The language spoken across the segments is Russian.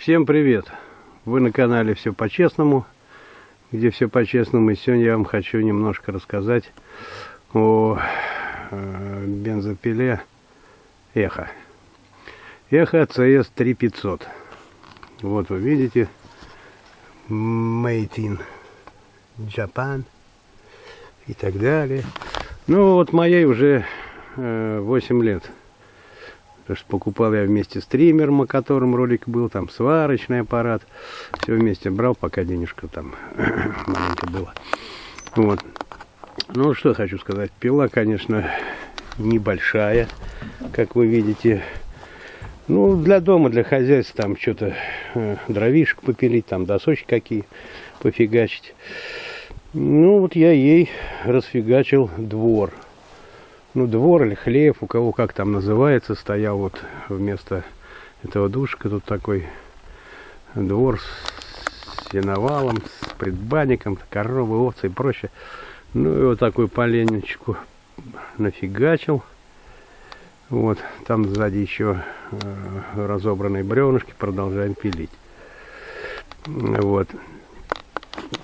Всем привет! Вы на канале Все по-честному, где все по-честному. И сегодня я вам хочу немножко рассказать о бензопиле Эхо. Эхо CS3500. Вот вы видите, Made in Japan и так далее. Ну вот моей уже 8 лет. Потому что покупал я вместе с триммером, о котором ролик был, там сварочный аппарат. Все вместе брал, пока денежка там маленько была. Вот. Ну, что хочу сказать. Пила, конечно, небольшая, как вы видите. Ну, для дома, для хозяйства, там что-то дровишек попилить, там досочки какие пофигачить. Ну, вот я ей расфигачил двор. Ну, двор или хлев, у кого как там называется, стоял вот вместо этого душка. Тут такой двор с сеновалом, с предбанником, коровы, овцы и прочее. Ну, и вот такую поленечку нафигачил. Вот, там сзади еще разобранные бревнышки, продолжаем пилить. Вот.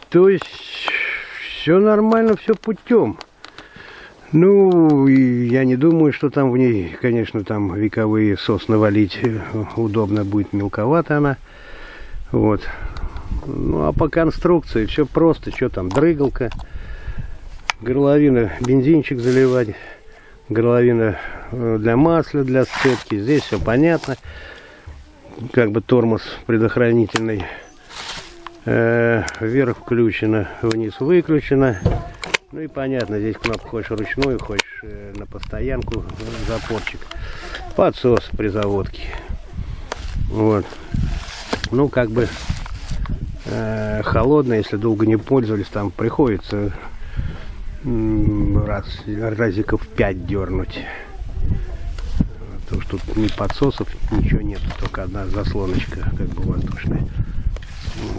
То есть, все нормально, все путем. Ну, я не думаю, что там в ней, конечно, там вековые сосны валить удобно будет, мелковата она. Вот. Ну, а по конструкции все просто. Что там, дрыгалка, горловина, бензинчик заливать, горловина для масла, для сцепки. Здесь все понятно. Как бы тормоз предохранительный. Вверх включено, вниз выключено. Ну и понятно, здесь кнопка хочешь ручную, хочешь на постоянку, запорчик. Подсос при заводке. Вот. Ну, как бы холодно, если долго не пользовались, там приходится разиков 5 дернуть. Потому что тут ни подсосов, ничего нет, только одна заслоночка, как бы воздушная.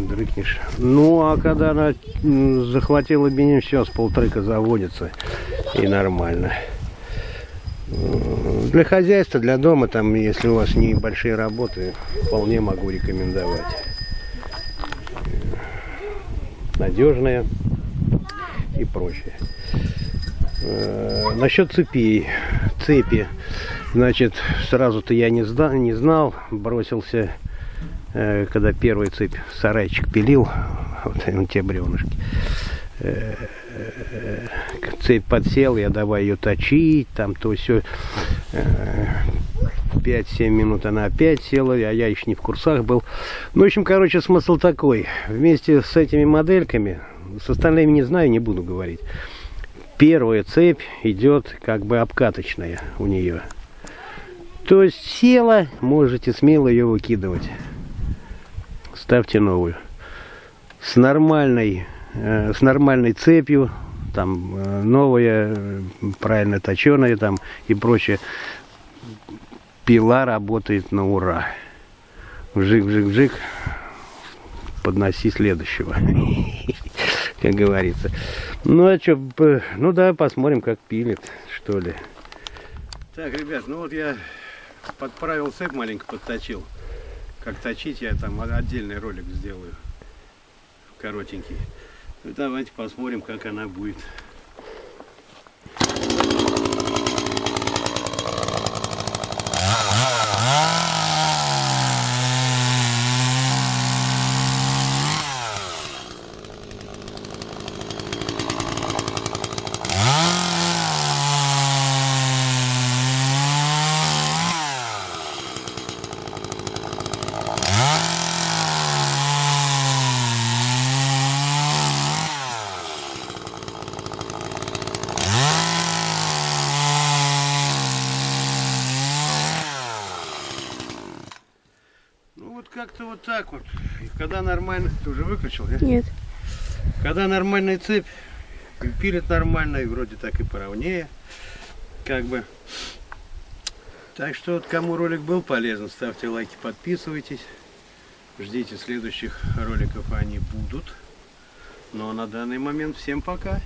Дрыкнешь. Ну, а когда она захватила бензин, все, с полтрыка заводится. И нормально. Для хозяйства, для дома, там, если у вас небольшие работы, вполне могу рекомендовать. Надежная и прочее. Насчет цепи. Значит, сразу-то я не знал, бросился... Когда первую цепь сарайчик пилил, вот те бревнышки, цепь подсел, я давай ее точить, там то все, 5-7 минут она опять села, а я еще не в курсах был. Ну, в общем, короче, смысл такой, вместе с этими модельками, с остальными не знаю, не буду говорить, первая цепь идет как бы обкаточная у нее. То есть села, можете смело ее выкидывать. Ставьте новую. С нормальной цепью, там новая, правильно точеная там и прочее. Пила работает на ура. Вжик-вжик-вжик. Подноси следующего. Как говорится. Ну а что, ну да, посмотрим, как пилит, что ли. Так, ребят, ну вот я подправил цепь, маленько подточил. Как точить, я там отдельный ролик сделаю, коротенький. Ну, давайте посмотрим, как она будет. Как-то вот так вот. И когда нормально... Ты уже выключил, да? Нет. Когда нормальная цепь, пилит нормально, и вроде так и поровнее. Как бы. Так что вот кому ролик был полезен, ставьте лайки, подписывайтесь. Ждите следующих роликов, они будут. Ну а на данный момент всем пока.